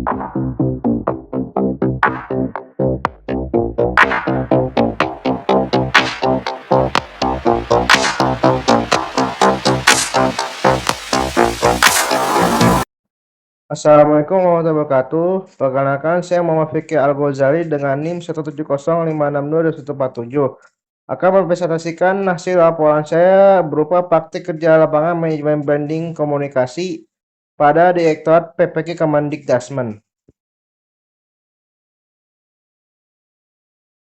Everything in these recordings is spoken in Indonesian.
Assalamualaikum warahmatullahi wabarakatuh. Perkenalkan, saya Muhammad Fikri Al-Ghazali dengan NIM 17056622147. Akan mempresentasikan hasil laporan saya berupa praktik kerja lapangan manajemen branding komunikasi pada Direktorat PPK Kemendikbudrismen.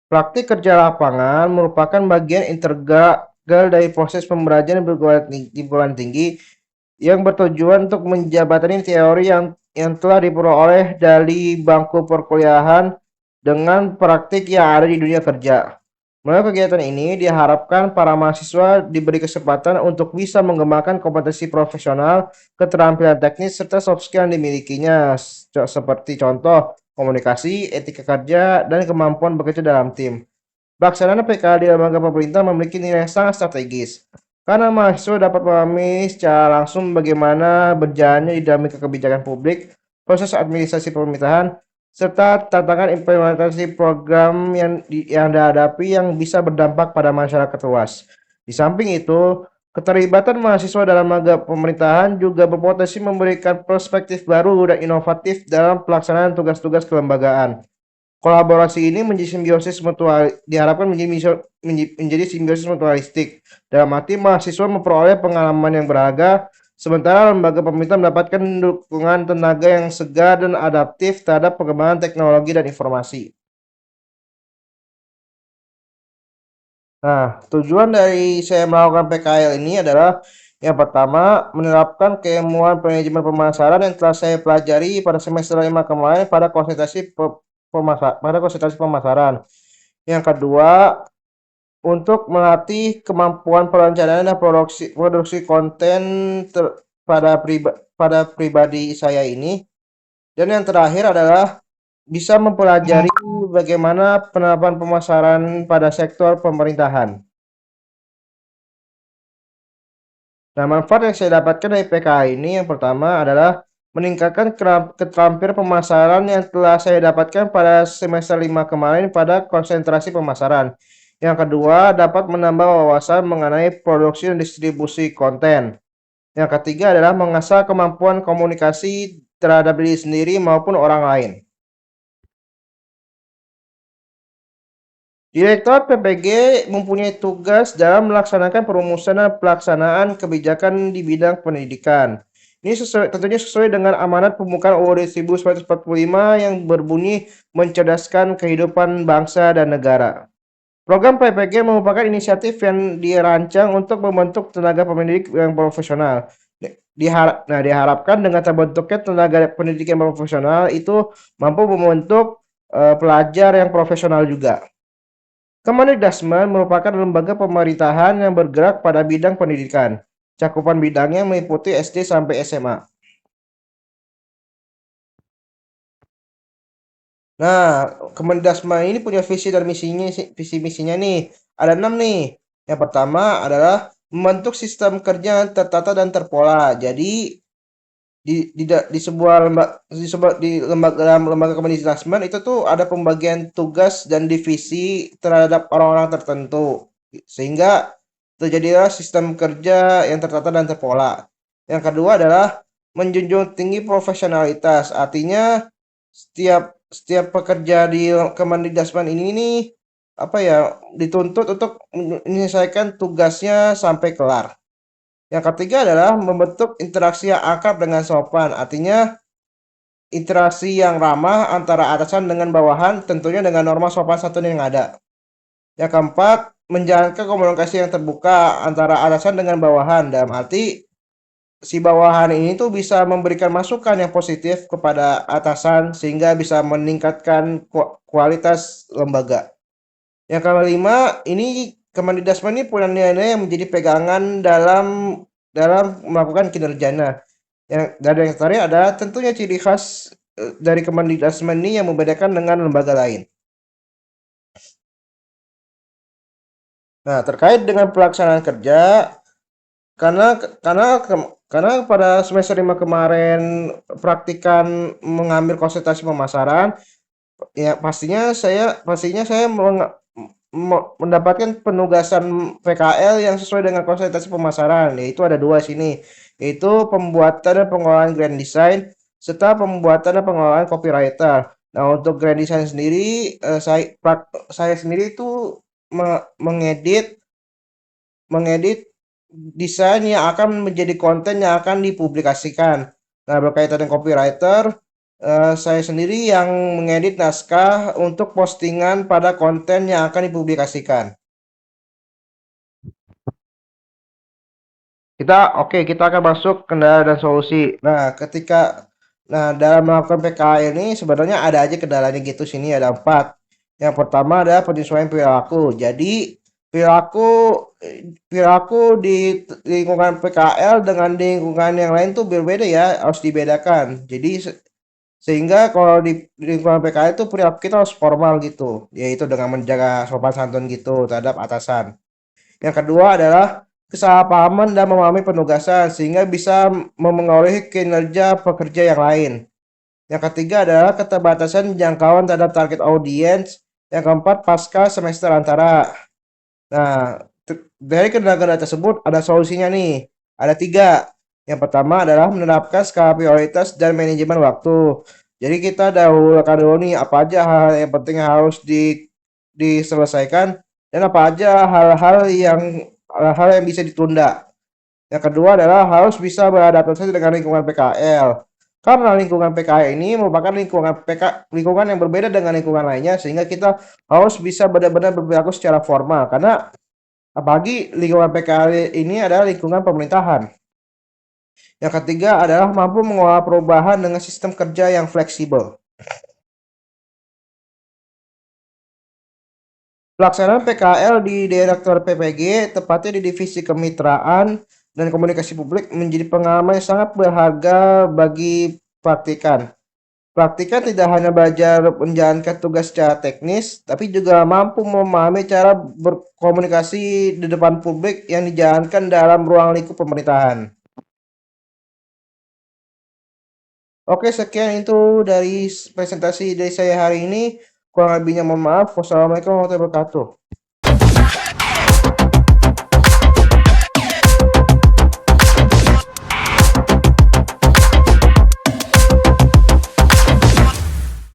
Praktik kerja lapangan merupakan bagian integral dari proses pembelajaran di perguruan tinggi yang bertujuan untuk menjembatani teori yang telah diperoleh dari bangku perkuliahan dengan praktik yang ada di dunia kerja. Melalui kegiatan ini diharapkan para mahasiswa diberi kesempatan untuk bisa mengembangkan kompetensi profesional, keterampilan teknis, serta soft skill yang dimilikinya, seperti contoh komunikasi, etika kerja, dan kemampuan bekerja dalam tim. Pelaksanaan PKL di lembaga pemerintah memiliki nilai yang sangat strategis, karena mahasiswa dapat memahami secara langsung bagaimana berjalannya dinamika kebijakan publik, proses administrasi pemerintahan, serta tantangan implementasi program yang dihadapi yang bisa berdampak pada masyarakat luas. Di samping itu, keterlibatan mahasiswa dalam lembaga pemerintahan juga berpotensi memberikan perspektif baru dan inovatif dalam pelaksanaan tugas-tugas kelembagaan. Kolaborasi ini diharapkan menjadi simbiosis mutualistik. Dalam arti mahasiswa memperoleh pengalaman yang berharga, sementara lembaga pemerintah mendapatkan dukungan tenaga yang segar dan adaptif terhadap perkembangan teknologi dan informasi. Nah, tujuan dari saya melakukan PKL ini adalah yang pertama, menerapkan keilmuan manajemen pemasaran yang telah saya pelajari pada semester 5 kemarin pada konsentrasi pemasaran. Yang kedua, untuk melatih kemampuan perencanaan dan produksi konten pada pribadi saya ini. Dan yang terakhir adalah bisa mempelajari bagaimana penerapan pemasaran pada sektor pemerintahan. Nah, manfaat yang saya dapatkan dari PKH ini yang pertama adalah meningkatkan keterampilan pemasaran yang telah saya dapatkan pada semester 5 kemarin pada konsentrasi pemasaran. Yang kedua, dapat menambah wawasan mengenai produksi dan distribusi konten. Yang ketiga adalah mengasah kemampuan komunikasi terhadap diri sendiri maupun orang lain. Direktorat PPG mempunyai tugas dalam melaksanakan perumusan dan pelaksanaan kebijakan di bidang pendidikan. Ini tentunya sesuai dengan amanat pembukaan UUD 1945 yang berbunyi mencerdaskan kehidupan bangsa dan negara. Program PPG merupakan inisiatif yang dirancang untuk membentuk tenaga pendidik yang profesional. Diharapkan dengan terbentuknya tenaga pendidik yang profesional itu mampu membentuk pelajar yang profesional juga. Kemendikbudrismen merupakan lembaga pemerintahan yang bergerak pada bidang pendidikan. Cakupan bidangnya meliputi SD sampai SMA. Nah, Kemendikbudrismen ini punya visi misinya nih. Ada 6 nih. Yang pertama adalah membentuk sistem kerja yang tertata dan terpola. Jadi di sebuah lembaga kemendikbudrismen itu tuh ada pembagian tugas dan divisi terhadap orang-orang tertentu sehingga terjadilah sistem kerja yang tertata dan terpola. Yang kedua adalah menjunjung tinggi profesionalitas, artinya setiap pekerja di Kemendikbudrismen ini nih apa ya dituntut untuk menyelesaikan tugasnya sampai kelar. Yang ketiga adalah membentuk interaksi yang akrab dengan sopan, artinya interaksi yang ramah antara atasan dengan bawahan, tentunya dengan norma sopan santun yang ada. Yang keempat, menjalankan komunikasi yang terbuka antara atasan dengan bawahan, dalam arti si bawahan ini tuh bisa memberikan masukan yang positif kepada atasan sehingga bisa meningkatkan kualitas lembaga. Yang kelima, ini Kemendikbudrismen ini punya nilai-nilai yang menjadi pegangan dalam melakukan kinerjanya. Yang terakhir ada tentunya ciri khas dari Kemendikbudrismen ini yang membedakan dengan lembaga lain. Nah, terkait dengan pelaksanaan kerja, karena Karena pada semester 5 kemarin praktikan mengambil konsentrasi pemasaran, ya pastinya saya mendapatkan penugasan PKL yang sesuai dengan konsentrasi pemasaran, yaitu ada dua sini, yaitu pembuatan dan pengelolaan grand design serta pembuatan dan pengelolaan copywriter. Nah, untuk grand design sendiri, saya sendiri itu mengedit mengedit desain yang akan menjadi konten yang akan dipublikasikan. Nah, berkaitan dengan copywriter, saya sendiri yang mengedit naskah untuk postingan pada konten yang akan dipublikasikan. Kita akan masuk kendala dan solusi. Nah, dalam melakukan PKL ini sebenarnya ada aja kendalanya gitu, sini ada 4. Yang pertama adalah penyesuaian perilaku. Jadi perilaku perilaku di lingkungan PKL dengan di lingkungan yang lain tuh berbeda ya, harus dibedakan. Jadi sehingga kalau di lingkungan PKL itu perilaku kita harus formal gitu, yaitu dengan menjaga sopan santun gitu terhadap atasan. Yang kedua adalah kesalahpahaman dan memahami penugasan sehingga bisa memengaruhi kinerja pekerja yang lain. Yang ketiga adalah keterbatasan jangkauan terhadap target audiens. Yang keempat, pasca semester antara. Nah, dari kendala-kendala tersebut ada solusinya nih. Ada tiga. Yang pertama adalah menerapkan skala prioritas dan manajemen waktu. Jadi kita dahulukan dulu nih apa aja hal yang penting yang harus diselesaikan dan apa aja hal-hal yang bisa ditunda. Yang kedua adalah harus bisa beradaptasi dengan lingkungan PKL. Karena lingkungan PKL ini merupakan lingkungan yang berbeda dengan lingkungan lainnya sehingga kita harus bisa benar-benar berperilaku secara formal karena apalagi lingkungan PKL ini adalah lingkungan pemerintahan. Yang ketiga adalah mampu mengolah perubahan dengan sistem kerja yang fleksibel. Pelaksanaan PKL di Direktur PPG, tepatnya di Divisi Kemitraan dan Komunikasi Publik, menjadi pengalaman yang sangat berharga bagi praktikan. Praktikan tidak hanya belajar menjalankan tugas secara teknis, tapi juga mampu memahami cara berkomunikasi di depan publik yang dijalankan dalam ruang lingkup pemerintahan. Oke, sekian itu dari presentasi dari saya hari ini. Kurang lebihnya mohon maaf. Wassalamualaikum warahmatullahi wabarakatuh.